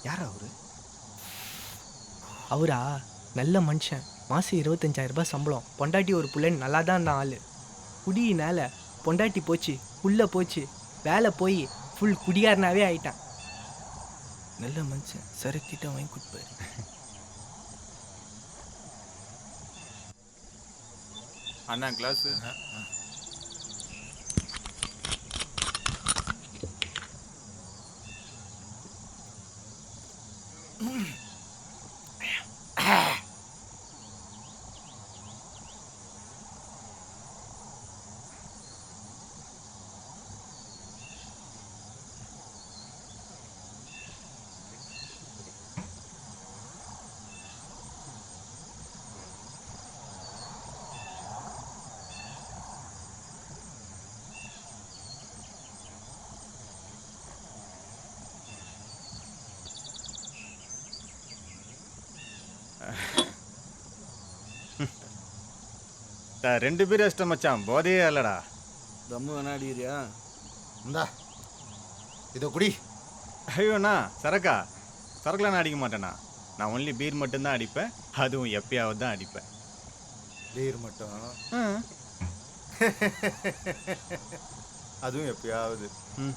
யார் அவரு? அவரா? நல்ல மனுஷன். மாதம் 25,000 சம்பளம். பொண்டாட்டி ஒரு புள்ளைன்னு நல்லா தான் இருந்தான் ஆள். குடியினால பொண்டாட்டி போச்சு, புள்ள போச்சு, வேலை போய் ஃபுல் குடிகாரனாகவே ஆயிட்டான். நல்ல மனுஷன். சரக்கிட்ட வாங்கி கொடுப்பாரு. அண்ணா கிளாஸு. ரெண்டு பேரும் இஷ்டம் மச்சான், போதையே இல்லடா. தம்மு வேணா அடிக்கிறியா? இந்தா இதோ குடி. ஐயோண்ணா, சரக்குலாம் நான் அடிக்க மாட்டேண்ணா. நான் ஒன்லி பீர் மட்டும்தான் அடிப்பேன். அதுவும் எப்பயாவது தான் அடிப்பேன். பீர் மட்டும்? ஆ. அதுவும் எப்பயாவது. ம்